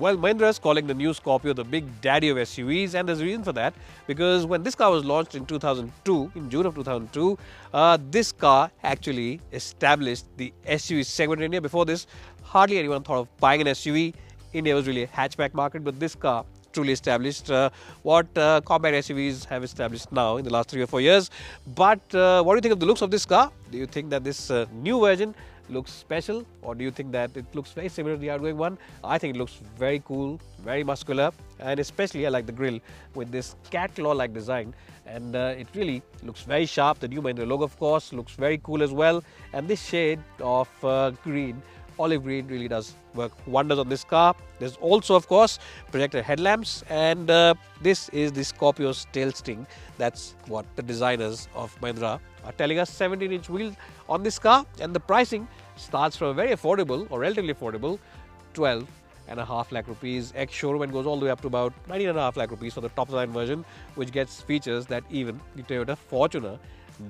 Well, Mahindra is calling the new Scorpio the big daddy of SUVs, and there's a reason for that, because when this car was launched in 2002, in June of 2002, this car actually established the SUV segment in India. Before this, hardly anyone thought of buying an SUV. India was really a hatchback market, but this car truly established what compact SUVs have established now in the last 3 or 4 years. But what do you think of the looks of this car? Do you think that this new version looks special, or do you think that it looks very similar to the outgoing one? I think it looks very cool, very muscular, and especially I like the grille with this cat claw like design, and it really looks very sharp. The new Mahindra logo, of course, looks very cool as well, and this shade of green, olive green, really does work wonders on this car. There's also, of course, projector headlamps, and this is the Scorpio's tail sting. That's what the designers of Mahindra are telling us. 17-inch wheels on this car, and the pricing starts from a very affordable, or relatively affordable, 12.5 lakh rupees ex-showroom, and goes all the way up to about 19.5 lakh rupees for the top line version, which gets features that even the Toyota Fortuner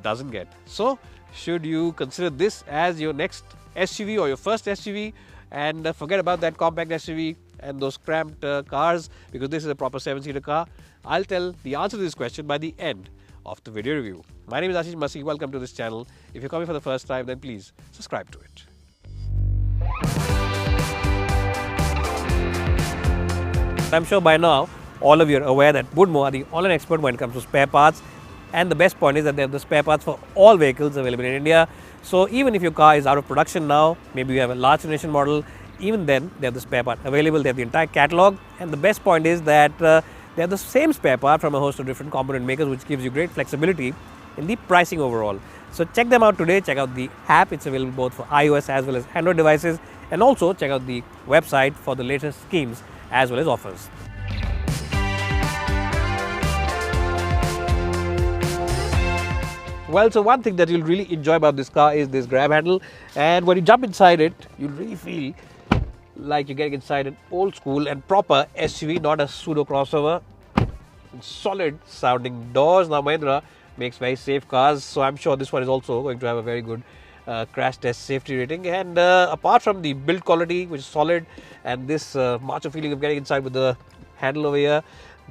doesn't get. So, should you consider this as your next SUV or your first SUV, and forget about that compact SUV and those cramped cars, because this is a proper 7-seater car? I'll tell the answer to this question by the end of the video review. My name is Ashish Masih. Welcome to this channel. If you're coming for the first time, then please subscribe to it. I'm sure by now all of you are aware that Woodmo are the online expert when it comes to spare parts, and the best point is that they have the spare parts for all vehicles available in India. So even if your car is out of production now, maybe you have a large generation model, even then they have the spare part available. They have the entire catalog, and the best point is that they have the same spare part from a host of different component makers, which gives you great flexibility in the pricing overall. So check them out today. Check out the app. It's available both for iOS as well as Android devices, and also check out the website for the latest schemes as well as offers. Well, so one thing that you'll really enjoy about this car is this grab handle, and when you jump inside it, you'll really feel like you're getting inside an old school and proper SUV, not a pseudo crossover. Solid sounding doors. Now Mahindra makes very safe cars, so I'm sure this one is also going to have a very good crash test safety rating. And apart from the build quality, which is solid, and this macho feeling of getting inside with the handle over here,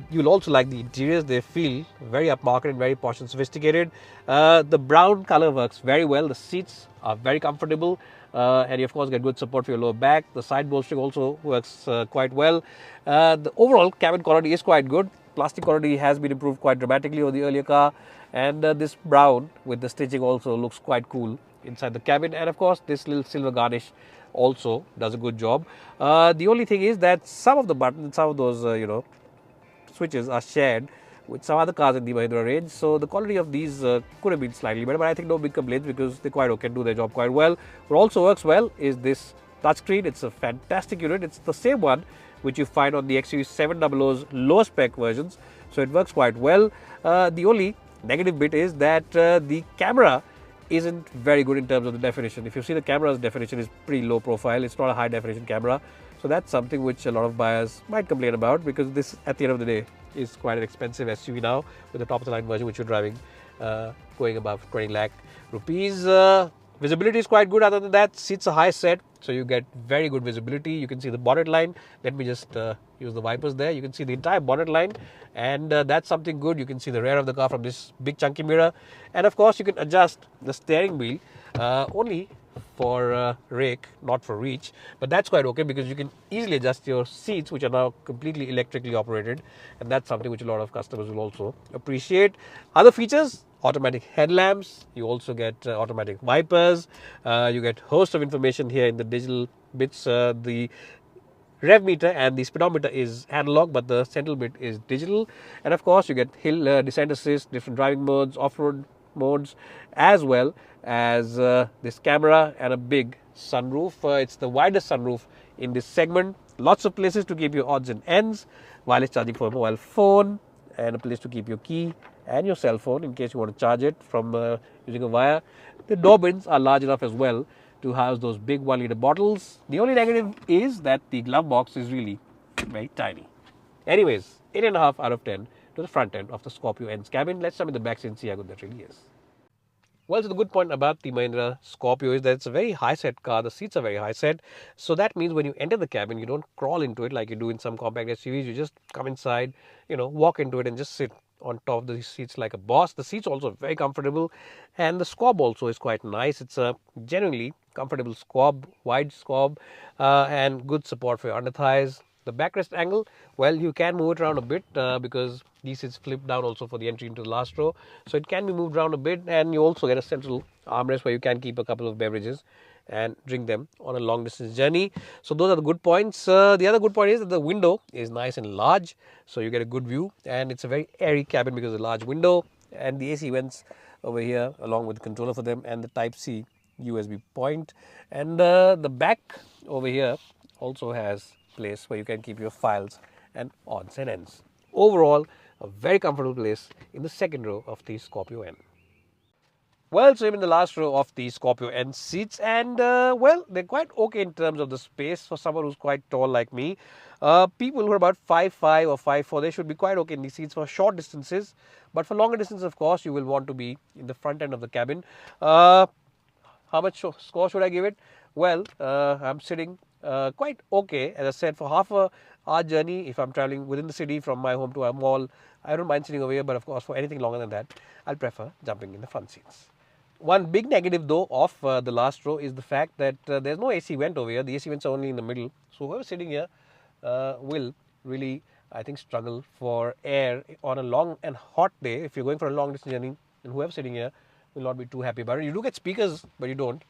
you'll also like the interiors. They feel very upmarket and very posh and sophisticated. The brown color works very well. The seats are very comfortable, and you of course get good support for your lower back. The side bolstering also works quite well. The overall cabin quality is quite good. Plastic quality has been improved quite dramatically over the earlier car, and this brown with the stitching also looks quite cool inside the cabin, and of course this little silver garnish also does a good job. The only thing is that some of the buttons, some of those switches are shared with some other cars in the Mahindra range, so the quality of these could have been slightly better, but I think no big complaints because they quite okay, do their job quite well. What also works well is this touchscreen. It's a fantastic unit. It's the same one which you find on the XUV700's lower spec versions, so it works quite well. The only negative bit is that the camera isn't very good in terms of the definition. If you see, the camera's definition is pretty low profile. It's not a high definition camera, so that's something which a lot of buyers might complain about, because this at the end of the day is quite an expensive SUV now with the top of the line version which you're driving going above 20 lakh rupees. Visibility is quite good. Other than that, seats are high set, so you get very good visibility. You can see the bonnet line. Let me just use the wipers there. You can see the entire bonnet line, and that's something good. You can see the rear of the car from this big chunky mirror, and of course you can adjust the steering wheel only for rake, not for reach, but that's quite okay because you can easily adjust your seats, which are now completely electrically operated, and that's something which a lot of customers will also appreciate. Other features: automatic headlamps, you also get automatic wipers, you get host of information here in the digital bits. The rev meter and the speedometer is analog, but the central bit is digital, and of course you get hill descent assist, different driving modes, off-road modes, as well as this camera and a big sunroof. It's the widest sunroof in this segment. Lots of places to keep your odds and ends, wireless charging for a mobile phone, and a place to keep your key and your cell phone in case you want to charge it from using a wire. The door bins are large enough as well to house those big 1-liter bottles. The only negative is that the glove box is really very tiny. Anyways, 8.5 out of 10 to the front end of the Scorpio N's cabin. Let's jump in the back seat and see how good that really is. Well, so the good point about the Mahindra Scorpio is that it's a very high set car. The seats are very high set. So that means when you enter the cabin, you don't crawl into it like you do in some compact SUVs. You just come inside, walk into it and just sit on top of the seats like a boss. The seats also very comfortable, and the squab also is quite nice. It's a genuinely comfortable squab, wide squab, and good support for your under thighs. The backrest angle, well, you can move it around a bit because these seats flip down also for the entry into the last row. So it can be moved around a bit, and you also get a central armrest where you can keep a couple of beverages and drink them on a long distance journey. So those are the good points. The other good point is that the window is nice and large, so you get a good view, and it's a very airy cabin because of the large window and the AC vents over here along with the controller for them and the Type-C USB point. And the back over here also has place where you can keep your files and odds and ends. Overall, a very comfortable place in the second row of the Scorpio N. Well, so I'm in the last row of the Scorpio N seats, and well, they're quite okay in terms of the space for someone who's quite tall like me. People who are about 5'5" or 5'4", they should be quite okay in these seats for short distances. But for longer distances, of course, you will want to be in the front end of the cabin. How much score should I give it? Well, I'm sitting quite okay. As I said, for half a hour journey, if I'm traveling within the city from my home to a mall, I don't mind sitting over here. But of course, for anything longer than that, I'll prefer jumping in the front seats. One big negative though of the last row is the fact that there's no AC vent over here. The AC vents are only in the middle. So whoever's sitting here will really, I think, struggle for air on a long and hot day. If you're going for a long distance journey, then whoever's sitting here will not be too happy about it. You do get speakers, but you don't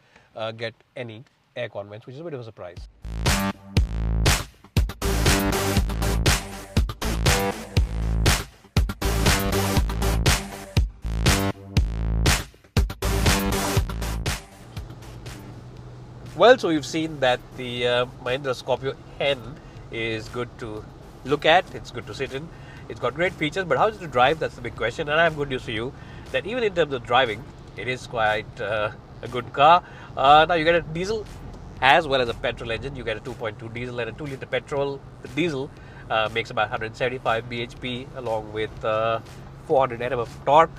get any aircon vents, which is a bit of a surprise. Well, so we've seen that the Mahindra Scorpio N is good to look at, it's good to sit in, it's got great features, but how is it to drive? That's the big question. And I have good news for you, that even in terms of driving, it is quite a good car. Now you get a diesel as well as a petrol engine. You get a 2.2 diesel and a 2-litre petrol. The diesel makes about 175 bhp along with 400 Nm of torque,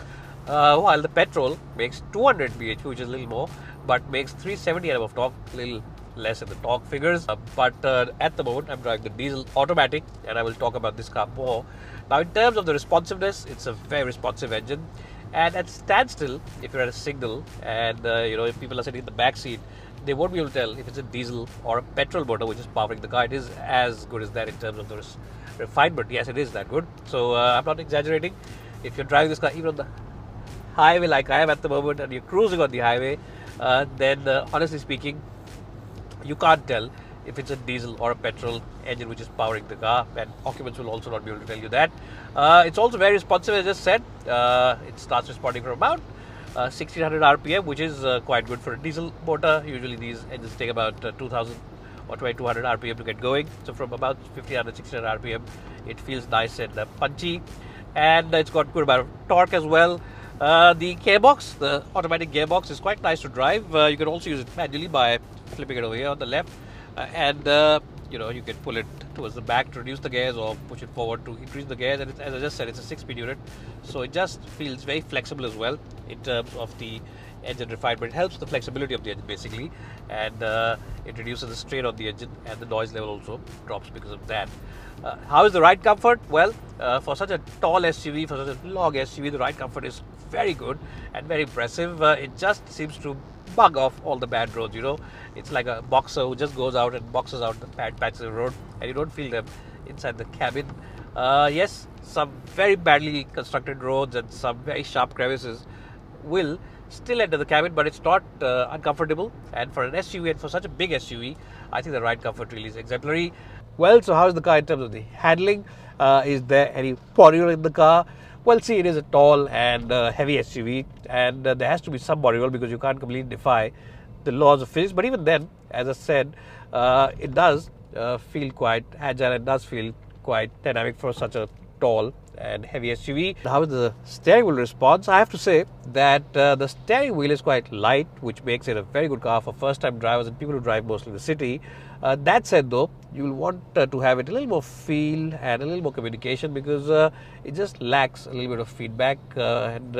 while the petrol makes 200 bhp, which is a little more, but makes 370 Nm of torque, a little less in the torque figures. But at the moment, I'm driving the diesel automatic, and I will talk about this car more. Now, in terms of the responsiveness, it's a very responsive engine. And at standstill, if you're at a signal and if people are sitting in the back seat, they won't be able to tell if it's a diesel or a petrol motor which is powering the car. It is as good as that in terms of the refinement. Yes, it is that good. So I'm not exaggerating. If you're driving this car even on the highway like I am at the moment, and you're cruising on the highway, then honestly speaking, you can't tell if it's a diesel or a petrol engine which is powering the car, and occupants will also not be able to tell you that. It's also very responsive, as I just said. It starts responding from about 1600 RPM, which is quite good for a diesel motor. Usually these engines take about 2000 or 2200 RPM to get going. So from about 1500, 1600 RPM, it feels nice and punchy, and it's got good amount of torque as well. The gearbox, the automatic gearbox, is quite nice to drive. You can also use it manually by flipping it over here on the left, and you can pull it towards the back to reduce the gears or push it forward to increase the gears. And it's, as I just said, it's a 6-speed unit, so it just feels very flexible as well in terms of the engine refinement. It helps the flexibility of the engine basically, and it reduces the strain on the engine, and the noise level also drops because of that. How is the ride comfort? Well, for such a tall SUV, for such a long SUV, the ride comfort is very good and very impressive. It just seems to bug off all the bad roads. It's like a boxer who just goes out and boxes out the bad patches of the road, and you don't feel them inside the cabin. Yes, some very badly constructed roads and some very sharp crevices will still enter the cabin, but it's not uncomfortable. And for an SUV, and for such a big SUV, I think the ride comfort really is exemplary. Well, so how is the car in terms of the handling? Is there any body roll in the car? Well, see, it is a tall and heavy SUV, and there has to be some body roll because you can't completely defy the laws of physics. But even then, as I said, it does feel quite agile and does feel quite dynamic for such a tall and heavy SUV. How is the steering wheel response? I have to say that the steering wheel is quite light, which makes it a very good car for first-time drivers and people who drive mostly in the city. That said, though, you will want to have it a little more feel and a little more communication, because it just lacks a little bit of feedback and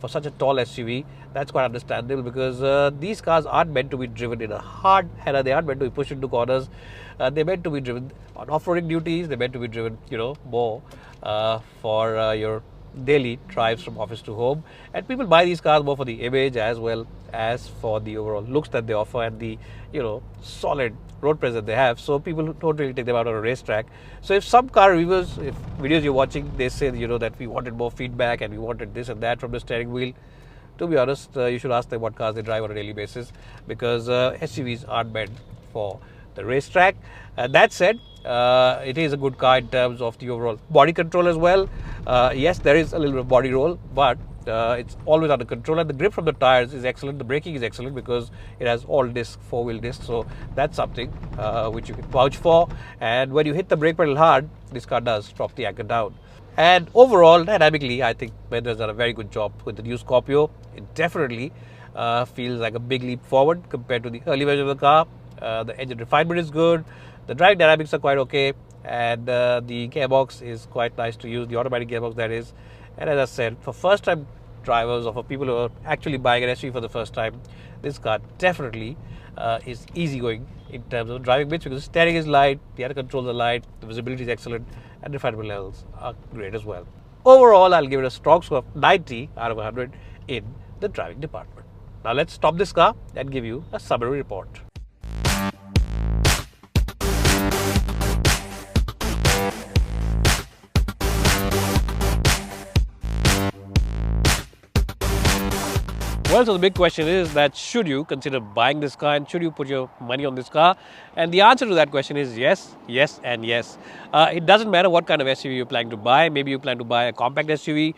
for such a tall SUV, that's quite understandable because these cars aren't meant to be driven in a hard header. They aren't meant to be pushed into corners. They're meant to be driven on off-roading duties. They're meant to be driven, more for your daily drives from office to home. And people buy these cars more for the image as well as for the overall looks that they offer and the, solid road presence that they have. So people don't really take them out on a racetrack. So if some car reviewers, if videos you're watching, they say, that we wanted more feedback and we wanted this and that from the steering wheel, to be honest, you should ask them what cars they drive on a daily basis, because SUVs aren't meant for the racetrack. That said, it is a good car in terms of the overall body control as well. Yes, there is a little bit of body roll, but it's always under control, and the grip from the tires is excellent. The braking is excellent because it has all disc, four-wheel disc, so that's something which you can vouch for. And when you hit the brake pedal hard, this car does drop the anchor down. And overall, dynamically, I think Mahindra's done a very good job with the new Scorpio. It definitely feels like a big leap forward compared to the early version of the car. The engine refinement is good, the driving dynamics are quite okay, and the gearbox is quite nice to use, the automatic gearbox that is. And as I said, for first time drivers or for people who are actually buying an SUV for the first time, this car definitely is easygoing in terms of driving bits, because the steering is light, the air controls are light, the visibility is excellent, and refinement levels are great as well. Overall, I'll give it a strong score of 90 out of 100 in the driving department. Now let's stop this car and give you a summary report. Well, so the big question is that should you consider buying this car and should you put your money on this car? And the answer to that question is yes, yes and yes. It doesn't matter what kind of SUV you're planning to buy. Maybe you plan to buy a compact SUV.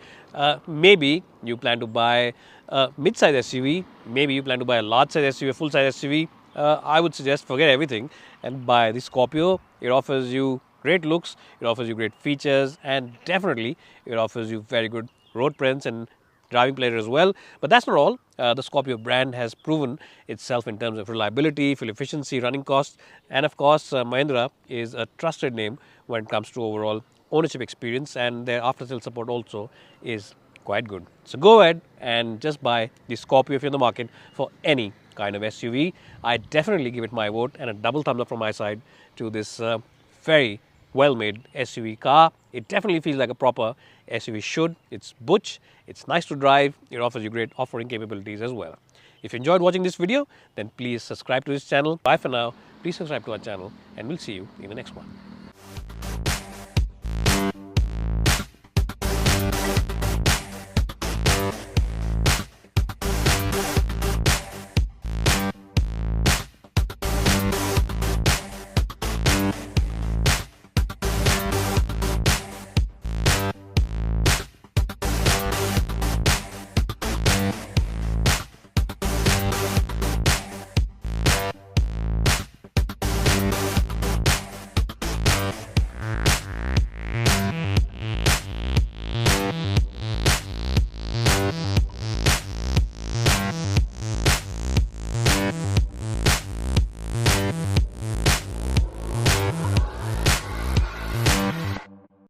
Maybe you plan to buy a mid-size SUV. Maybe you plan to buy a large-size SUV, a full-size SUV. I would suggest forget everything and buy the Scorpio. It offers you great looks, it offers you great features, and definitely it offers you very good road presence and driving pleasure as well. But that's not all. The Scorpio brand has proven itself in terms of reliability, fuel efficiency, running costs, and of course Mahindra is a trusted name when it comes to overall ownership experience, and their after sales support also is quite good. So go ahead and just buy the Scorpio if you're in the market for any kind of SUV. I definitely give it my vote and a double thumbs up from my side to this very well-made SUV car. It definitely feels like a proper SUV should. It's butch, it's nice to drive, it offers you great off-roading capabilities as well. If you enjoyed watching this video, then please subscribe to this channel. Bye for now. Please subscribe to our channel and we'll see you in the next one.